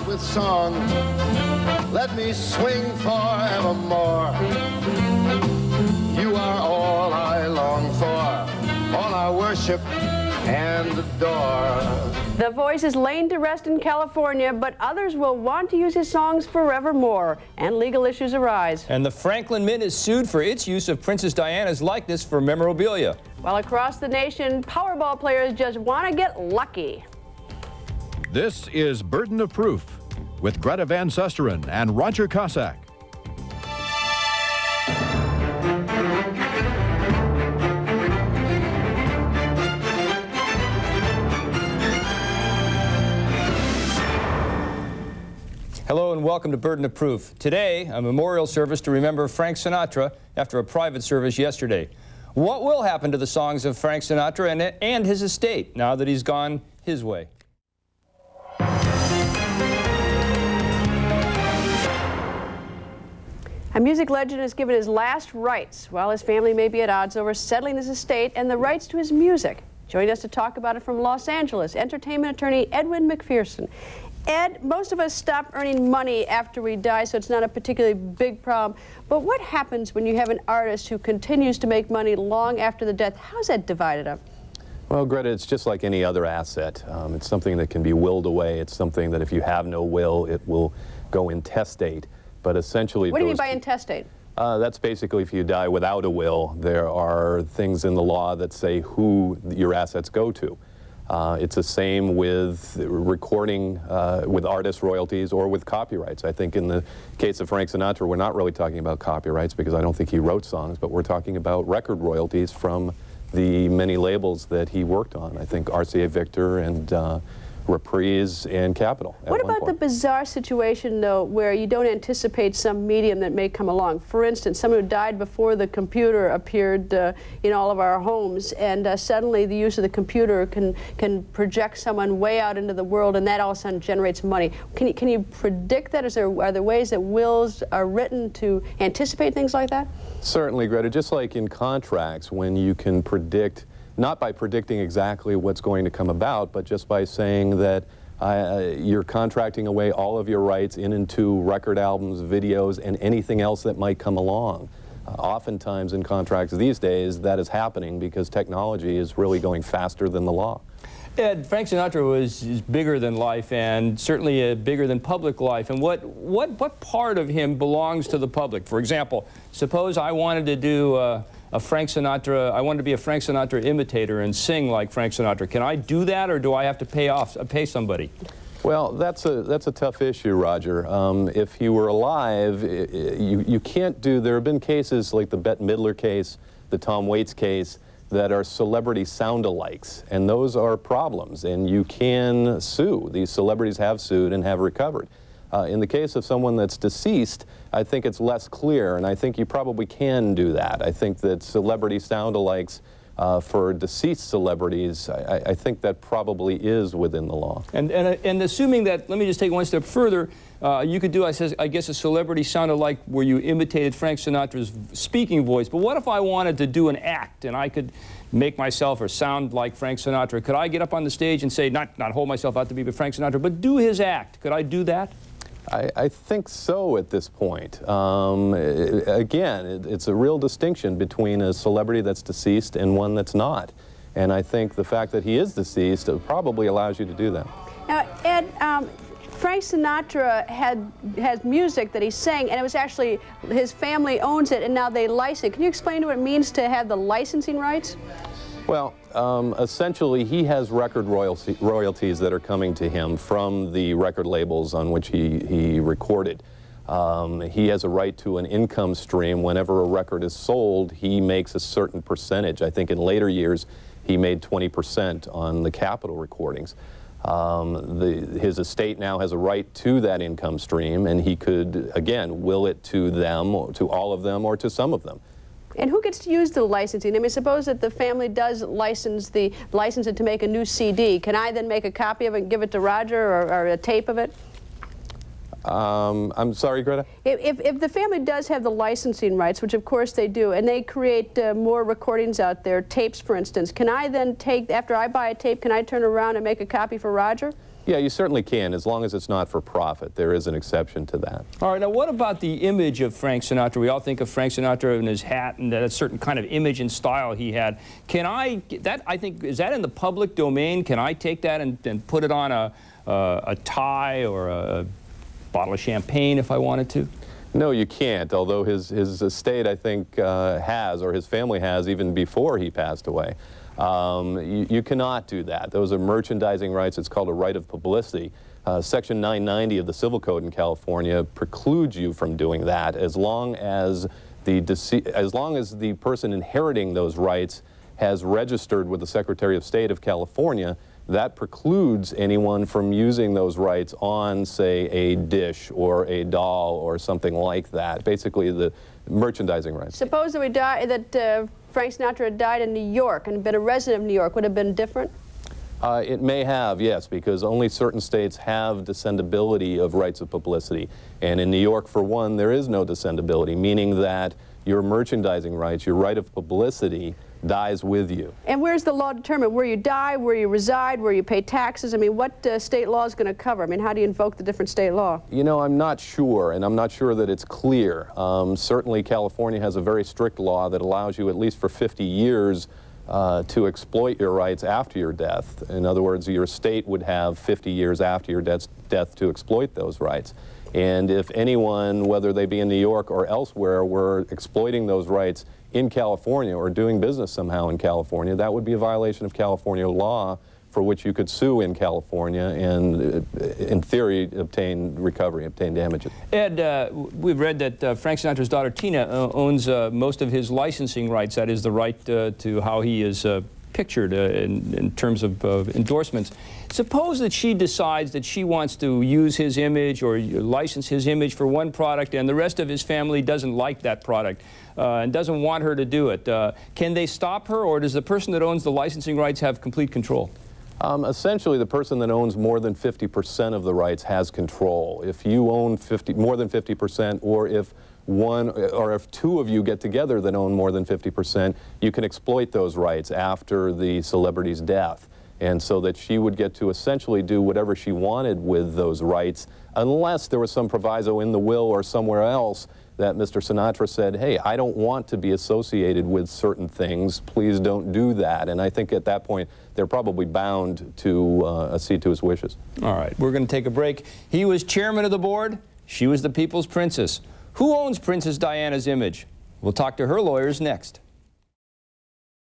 with song. Let me swing forevermore. You are all I long for, all I worship and adore. The voice is laid to rest in California, but others will want to use his songs forevermore, and legal issues arise. And the Franklin Mint is sued for its use of Princess Diana's likeness for memorabilia. While across the nation, Powerball players just want to get lucky. This is Burden of Proof with Greta Van Susteren and Roger Cossack. Hello and welcome to Burden of Proof. Today, a memorial service to remember Frank Sinatra after a private service yesterday. What will happen to the songs of Frank Sinatra and his estate now that he's gone his way? A music legend is given his last rites while his family may be at odds over settling his estate and the rights to his music. Joining us to talk about it from Los Angeles, entertainment attorney Edwin McPherson. Ed, most of us stop earning money after we die, so it's not a particularly big problem. But what happens when you have an artist who continues to make money long after the death? How's that divided up? Well, Greta, it's just like any other asset. It's something that can be willed away. It's something that if you have no will, it will go intestate. But essentially, what do you mean by intestate? That's basically if you die without a will, there are things in the law that say who your assets go to. It's the same with recording, with artist royalties or with copyrights. I think in the case of Frank Sinatra, we're not really talking about copyrights because I don't think he wrote songs, but we're talking about record royalties from the many labels that he worked on. I think RCA Victor and Reprise and Capitol. What about the bizarre situation, though, where you don't anticipate some medium that may come along? For instance, someone who died before the computer appeared in all of our homes, and suddenly the use of the computer can project someone way out into the world, and that all of a sudden generates money. Can you predict that? Are there ways that wills are written to anticipate things like that? Certainly, Greta. Just like in contracts, when you can predict, not by predicting exactly what's going to come about, but just by saying that you're contracting away all of your rights into record albums, videos, and anything else that might come along. Oftentimes in contracts these days, that is happening because technology is really going faster than the law. Ed, Frank Sinatra is bigger than life and certainly bigger than public life. And what part of him belongs to the public? For example, suppose I wanted to do I wanted to be a Frank Sinatra imitator and sing like Frank Sinatra. Can I do that, or do I have to pay somebody? Well, that's a tough issue, Roger. If he were alive, you can't do. There have been cases like the Bette Midler case, the Tom Waits case, that are celebrity sound-alikes, and those are problems, and you can sue. These celebrities have sued and have recovered. In the case of someone that's deceased, I think it's less clear, and I think you probably can do that. I think that celebrity sound-alikes for deceased celebrities, I think that probably is within the law. And assuming that, let me just take one step further, you could do, I guess, a celebrity sound-alike where you imitated Frank Sinatra's speaking voice. But what if I wanted to do an act and I could make myself or sound like Frank Sinatra? Could I get up on the stage and say, not hold myself out to be Frank Sinatra, but do his act? Could I do that? I think so at this point. Again, it's a real distinction between a celebrity that's deceased and one that's not. And I think the fact that he is deceased probably allows you to do that. Now, Ed, Frank Sinatra has music that he sang, and it was actually, his family owns it, and now they license it. Can you explain what it means to have the licensing rights? Well, essentially, he has record royalties that are coming to him from the record labels on which he recorded. He has a right to an income stream. Whenever a record is sold, he makes a certain percentage. I think in later years, he made 20% on the Capitol recordings. His estate now has a right to that income stream, and he could, again, will it to them, or to all of them, or to some of them. And who gets to use the licensing? I mean, suppose that the family does license it to make a new CD. Can I then make a copy of it and give it to Roger, or a tape of it? I'm sorry, Greta? If the family does have the licensing rights, which of course they do, and they create more recordings out there, tapes for instance, can I then take, after I buy a tape, can I turn around and make a copy for Roger? Yeah, you certainly can, as long as it's not for profit. There is an exception to that. All right, now what about the image of Frank Sinatra? We all think of Frank Sinatra and his hat and that certain kind of image and style he had. Can I, I think, is that in the public domain? Can I take that and put it on a tie or a bottle of champagne if I wanted to? No, you can't, although his estate, I think, has, or his family has, even before he passed away. You cannot do that. Those are merchandising rights. It's called a right of publicity. Section 990 of the Civil Code in California precludes you from doing that as long as the person inheriting those rights has registered with the Secretary of State of California. That precludes anyone from using those rights on, say, a dish or a doll or something like that. Basically, the merchandising rights. Suppose that Frank Sinatra had died in New York and been a resident of New York. Would it have been different? It may have, yes, because only certain states have descendability of rights of publicity. And in New York, for one, there is no descendability, meaning that your merchandising rights, your right of publicity, dies with you. And where's the law determine where you die, where you reside, where you pay taxes? I mean, what state law is going to cover? I mean, how do you invoke the different state law? You know, I'm not sure, and I'm not sure that it's clear. Certainly, California has a very strict law that allows you, at least for 50 years, to exploit your rights after your death. In other words, your state would have 50 years after your death to exploit those rights. And if anyone, whether they be in New York or elsewhere, were exploiting those rights in California or doing business somehow in California, that would be a violation of California law for which you could sue in California and, in theory, obtain recovery, obtain damages. Ed, we've read that Frank Sinatra's daughter Tina owns most of his licensing rights, that is the right to how he is pictured in terms of endorsements. Suppose that she decides that she wants to use his image or license his image for one product and the rest of his family doesn't like that product and doesn't want her to do it. Can they stop her, or does the person that owns the licensing rights have complete control? Essentially, the person that owns more than 50% of the rights has control. If you own more than 50%, or if two of you get together that own more than 50%, you can exploit those rights after the celebrity's death. And so that she would get to essentially do whatever she wanted with those rights, unless there was some proviso in the will or somewhere else that Mr. Sinatra said, hey, I don't want to be associated with certain things, please don't do that. And I think at that point, they're probably bound to accede to his wishes. All right, we're going to take a break. He was chairman of the board, she was the people's princess. Who owns Princess Diana's image? We'll talk to her lawyers next.